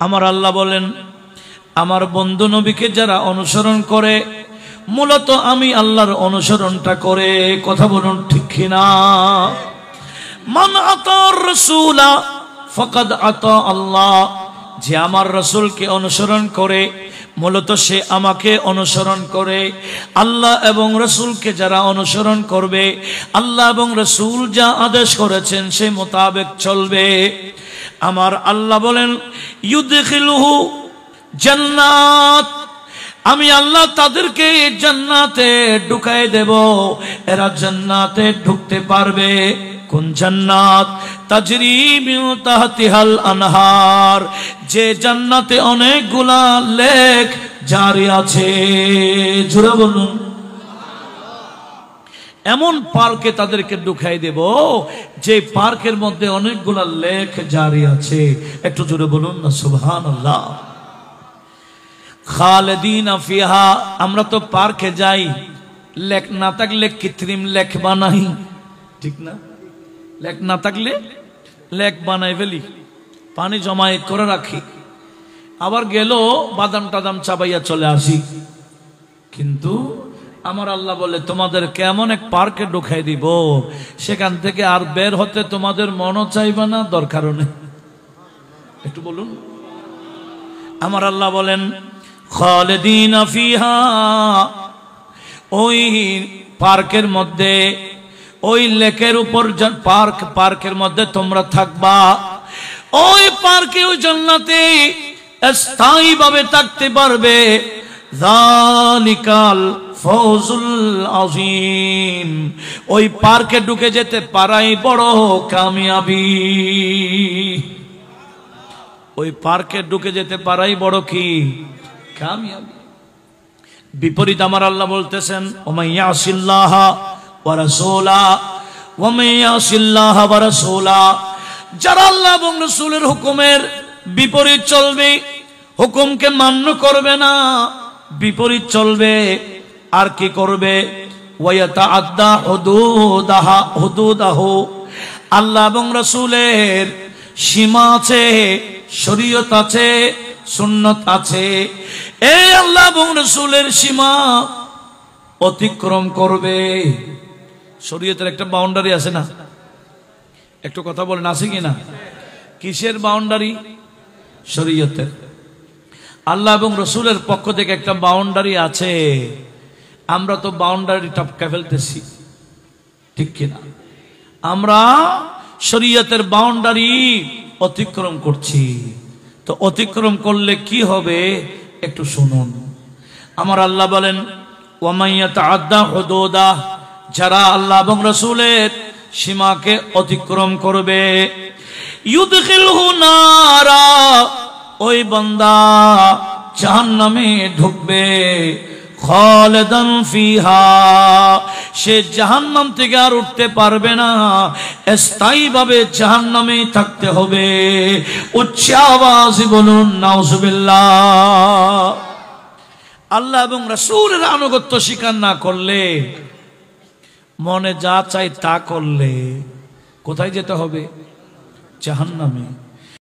আমার আল্লাহ বলেন, আমার বন্ধু নবীকে যারা অনুসরণ করে, মূলত আমি আল্লাহর অনুসরণটা করে। কথা বলুন ঠিক কিনা? মান আতার রাসূলা ফাকাদ আতা আল্লাহ, যে আমার রাসূলকে অনুসরণ করে মূলত সে আমাকে অনুসরণ করে। আল্লাহ এবং রাসূলকে যারা অনুসরণ করবে, আল্লাহ এবং রাসূল যা আদেশ করেছেন সে মোতাবেক চলবে। আমার আল্লাহ বলেন, ইউদখিলুহু জান্নাত, আমি আল্লাহ তাদেরকে জান্নাতে ঢুকায় দেব। এরা জান্নাতে ঢুকতে পারবে। কোন জান্নাত? তাজরি মিন তাহতিহাল আনহার, যে জান্নাতে অনেকগুলা লেক জারি আছে। জোরে বলুন। এমন পার্কে তাদেরকে ঢুকাই দেব যে পার্কের মধ্যে অনেকগুলা লেক জারি আছে। একটু জোরে বলুন না সুবহানাল্লাহ। খালিদিনা ফিহা, আমরা তো পার্কে যাই, লেক না থাকলে কৃত্রিম লেক বানাই, ঠিক না? লেক না থাকলে লেক বানাই ফেলি, পানি জমায়েত করে রাখি, আবার গেল বাদাম টাদাম চাবাইয়া চলে আসি। কিন্তু আমার আল্লাহ বলে, তোমাদের কেমন এক পার্কে ঢুকাই দিব, সেখান থেকে আর বের হতে তোমাদের মনও চাইবে না, দরকারও নেই। একটু বলুন। আমার আল্লাহ বলেন, খালিদিনা ফিহা, ওই পার্কের মধ্যে, ওই লেকের উপর পার্কের মধ্যে তোমরা থাকবা। ওই পার্কে, ওই জান্নাতে স্থায়ীভাবে থাকতে পারবে। যালিকাল ফৌজুল আযীম, ওই পার্কে ঢুকে যেতে পারাই বড় কামিয়াবি। ওই পার্কে ঢুকে যেতে পারাই বড় কি কামিয়াবি। বিপরীত আমার আল্লাহ বলতেছেন, ওমাইয়াসিল্লাহ ওয়া রাসূলা, ওমাইয়াসিল্লাহ ওয়া রাসূলা, যারা আল্লাহ এবং রাসূলের হুকুমের বিপরীত চলবে, হুকুমকে মান্য করবে না, বিপরীত চলবে, আর কি করবে? ওয়ায়াতাআদ্দা হুদুদাহু, আল্লাহ এবং রাসূলের সীমা আছে, শরীয়ত আছে, সুন্নাত আছে। এই আল্লাহ এবং রাসূলের সীমা অতিক্রম করবে। শরীয়তের একটা বাউন্ডারি আছে না? একটু কথা বলেন, আছে কি না? কিসের বাউন্ডারি? শরীয়তের। আল্লাহ এবং রাসূলের পক্ষ থেকে একটা বাউন্ডারি আছে। আমরা তো বাউন্ডারি টপকে ফেলতেছি, ঠিক কিনা? আমরা শরীয়তের বাউন্ডারি অতিক্রম করছি। তো অতিক্রম করলে কি হবে একটু শুনুন। আমার আল্লাহ বলেন, ওয়ামাইয়াতাআদ্দা হুদুদাহ, যারা আল্লাহ এবং রাসূলের সীমাকে অতিক্রম করবে, ইউদখিলহু নারা, ওই বান্দা জাহান্নামে ঢুকবে। খালিদান ফিহা, সে জাহান্নাম থেকে আর উঠতে পারবে না, স্থায়ীভাবে জাহান্নামে থাকতে হবে। উচ্চ আওয়াজে বলুন নাউজুবিল্লাহ। আল্লাহ এবং রাসূলের আনুগত্য স্বীকার না করলে, মনে যা চাই তা করলে কোথায় যেতে হবে? জাহান্নামে।